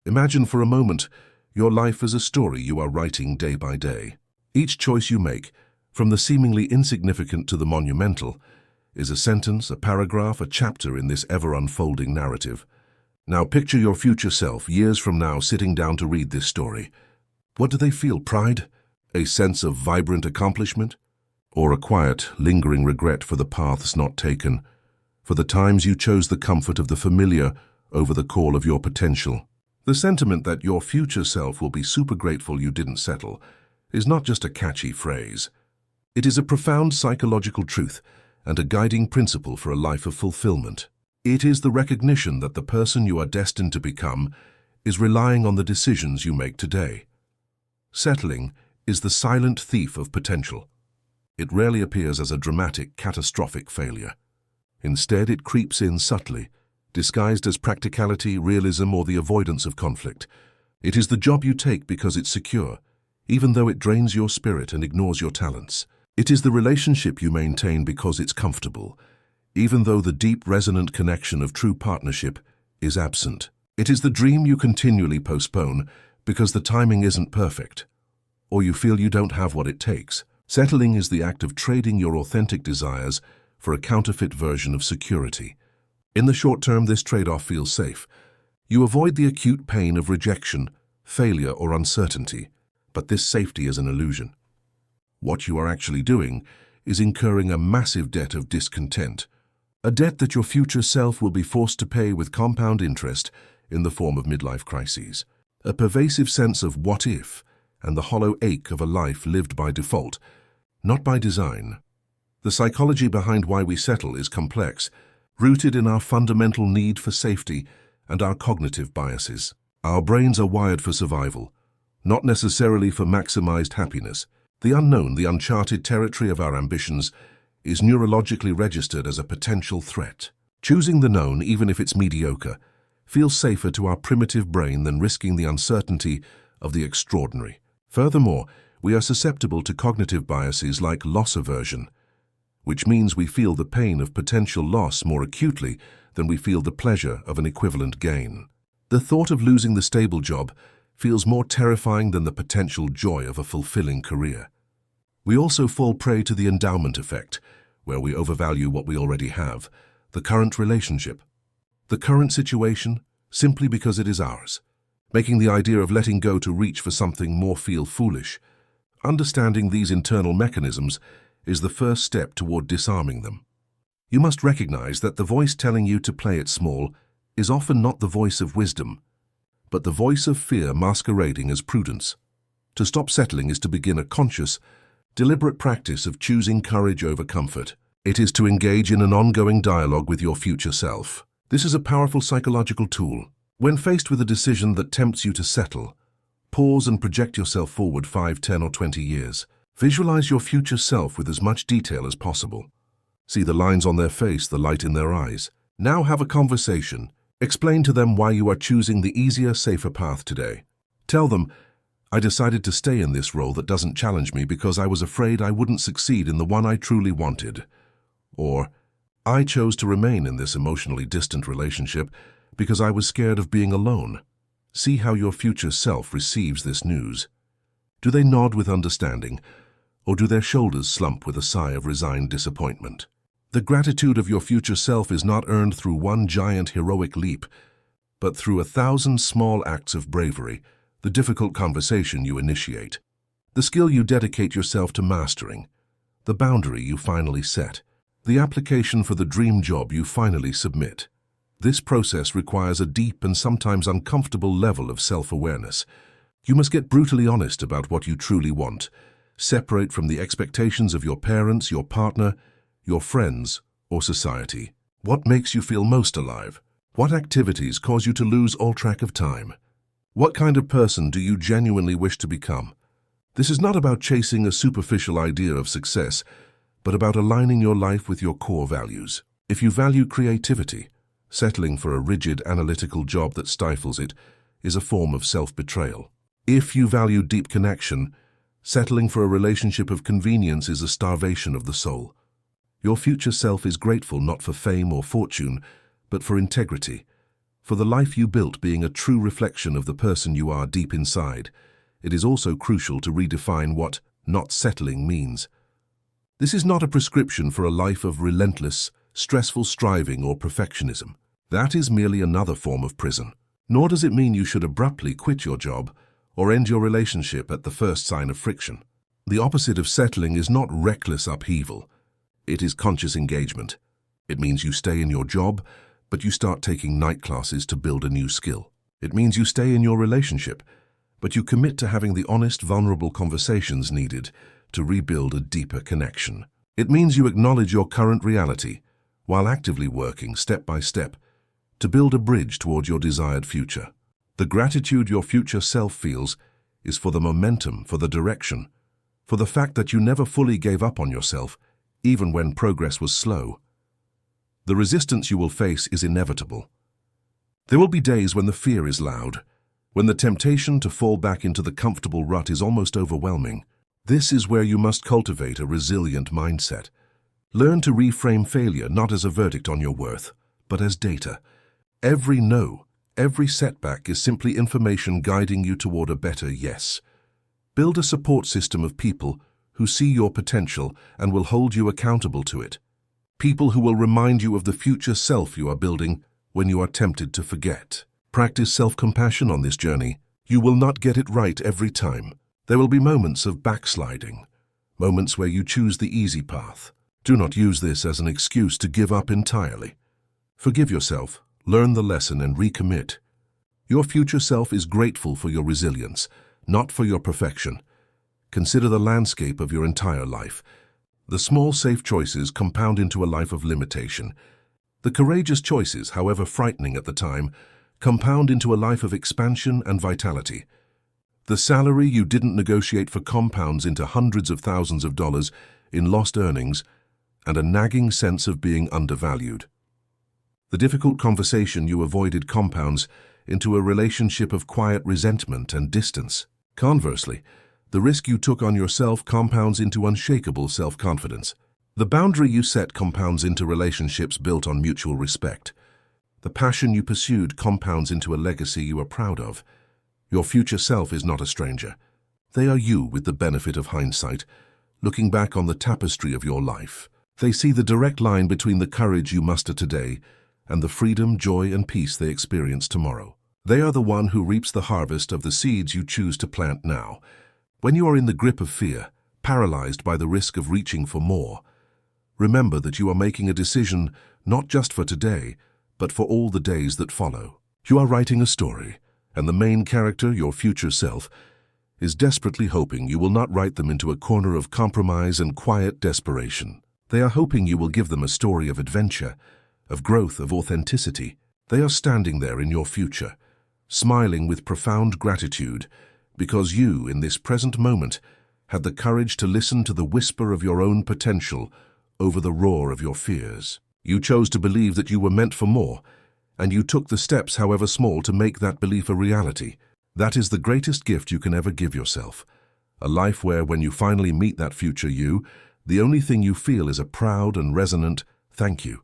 Imagine for a moment your life as a story you are writing day by day. Each choice you make, from the seemingly insignificant to the monumental, is a sentence, a paragraph, a chapter in this ever-unfolding narrative. Now picture your future self, years from now, sitting down to read this story. What do they feel? Pride? A sense of vibrant accomplishment? Or a quiet, lingering regret for the paths not taken, for the times you chose the comfort of the familiar over the call of your potential? The sentiment that your future self will be super grateful you didn't settle is not just a catchy phrase. It is a profound psychological truth and a guiding principle for a life of fulfillment. It is the recognition that the person you are destined to become is relying on the decisions you make today. Settling is the silent thief of potential. It rarely appears as a dramatic, catastrophic failure. Instead, it creeps in subtly, disguised as practicality, realism, or the avoidance of conflict. It is the job you take because it's secure, even though it drains your spirit and ignores your talents. It is the relationship you maintain because it's comfortable, even though the deep, resonant connection of true partnership is absent. It is the dream you continually postpone because the timing isn't perfect, or you feel you don't have what it takes. Settling is the act of trading your authentic desires for a counterfeit version of security. In the short term, this trade-off feels safe. You avoid the acute pain of rejection, failure, or uncertainty, but this safety is an illusion. What you are actually doing is incurring a massive debt of discontent, a debt that your future self will be forced to pay with compound interest in the form of midlife crises, a pervasive sense of what if, and the hollow ache of a life lived by default, not by design. The psychology behind why we settle is complex, rooted in our fundamental need for safety and our cognitive biases. Our brains are wired for survival, not necessarily for maximized happiness. The unknown, the uncharted territory of our ambitions, is neurologically registered as a potential threat. Choosing the known, even if it's mediocre, feels safer to our primitive brain than risking the uncertainty of the extraordinary. Furthermore, we are susceptible to cognitive biases like loss aversion, which means we feel the pain of potential loss more acutely than we feel the pleasure of an equivalent gain. The thought of losing the stable job feels more terrifying than the potential joy of a fulfilling career. We also fall prey to the endowment effect, where we overvalue what we already have, the current relationship, the current situation, simply because it is ours, making the idea of letting go to reach for something more feel foolish. Understanding these internal mechanisms is the first step toward disarming them. You must recognize that the voice telling you to play it small is often not the voice of wisdom, but the voice of fear masquerading as prudence. To stop settling is to begin a conscious, deliberate practice of choosing courage over comfort. It is to engage in an ongoing dialogue with your future self. This is a powerful psychological tool. When faced with a decision that tempts you to settle, pause and project yourself forward 5, 10, or 20 years. Visualize your future self with as much detail as possible. See the lines on their face, the light in their eyes. Now have a conversation. Explain to them why you are choosing the easier, safer path today. Tell them, I decided to stay in this role that doesn't challenge me because I was afraid I wouldn't succeed in the one I truly wanted. Or, I chose to remain in this emotionally distant relationship because I was scared of being alone. See how your future self receives this news. Do they nod with understanding, or do their shoulders slump with a sigh of resigned disappointment? The gratitude of your future self is not earned through one giant heroic leap, but through 1,000 small acts of bravery, the difficult conversation you initiate, the skill you dedicate yourself to mastering, the boundary you finally set, the application for the dream job you finally submit. This process requires a deep and sometimes uncomfortable level of self-awareness. You must get brutally honest about what you truly want, separate from the expectations of your parents, your partner, your friends, or society. What makes you feel most alive? What activities cause you to lose all track of time? What kind of person do you genuinely wish to become? This is not about chasing a superficial idea of success, but about aligning your life with your core values. If you value creativity, settling for a rigid, analytical job that stifles it is a form of self-betrayal. If you value deep connection, settling for a relationship of convenience is a starvation of the soul. Your future self is grateful not for fame or fortune, but for integrity, For the life you built being a true reflection of the person you are deep inside, it is also crucial to redefine what not settling means. This is not a prescription for a life of relentless, stressful striving or perfectionism. That is merely another form of prison. Nor does it mean you should abruptly quit your job or end your relationship at the first sign of friction. The opposite of settling is not reckless upheaval. It is conscious engagement. It means you stay in your job, but you start taking night classes to build a new skill. It means you stay in your relationship, but you commit to having the honest, vulnerable conversations needed to rebuild a deeper connection. It means you acknowledge your current reality while actively working step by step to build a bridge toward your desired future. The gratitude your future self feels is for the momentum, for the direction, for the fact that you never fully gave up on yourself, even when progress was slow. The resistance you will face is inevitable. There will be days when the fear is loud, when the temptation to fall back into the comfortable rut is almost overwhelming. This is where you must cultivate a resilient mindset. Learn to reframe failure not as a verdict on your worth, but as data. Every no, every setback is simply information guiding you toward a better yes. Build a support system of people who see your potential and will hold you accountable to it. People who will remind you of the future self you are building when you are tempted to forget. Practice self-compassion on this journey. You will not get it right every time. There will be moments of backsliding, moments where you choose the easy path. Do not use this as an excuse to give up entirely. Forgive yourself, learn the lesson, and recommit. Your future self is grateful for your resilience, not for your perfection. Consider the landscape of your entire life. The small, safe choices compound into a life of limitation. The courageous choices, however frightening at the time, compound into a life of expansion and vitality. The salary you didn't negotiate for compounds into hundreds of thousands of dollars in lost earnings and a nagging sense of being undervalued. The difficult conversation you avoided compounds into a relationship of quiet resentment and distance. Conversely, the risk you took on yourself compounds into unshakable self-confidence. The boundary you set compounds into relationships built on mutual respect. The passion you pursued compounds into a legacy you are proud of. Your future self is not a stranger. They are you with the benefit of hindsight, looking back on the tapestry of your life. They see the direct line between the courage you muster today and the freedom, joy, and peace they experience tomorrow. They are the one who reaps the harvest of the seeds you choose to plant now. When you are in the grip of fear, paralyzed by the risk of reaching for more, remember that you are making a decision not just for today, but for all the days that follow. You are writing a story, and the main character, your future self, is desperately hoping you will not write them into a corner of compromise and quiet desperation. They are hoping you will give them a story of adventure, of growth, of authenticity. They are standing there in your future, smiling with profound gratitude, because you, in this present moment, had the courage to listen to the whisper of your own potential over the roar of your fears. You chose to believe that you were meant for more, and you took the steps, however small, to make that belief a reality. That is the greatest gift you can ever give yourself. A life where, when you finally meet that future you, the only thing you feel is a proud and resonant thank you.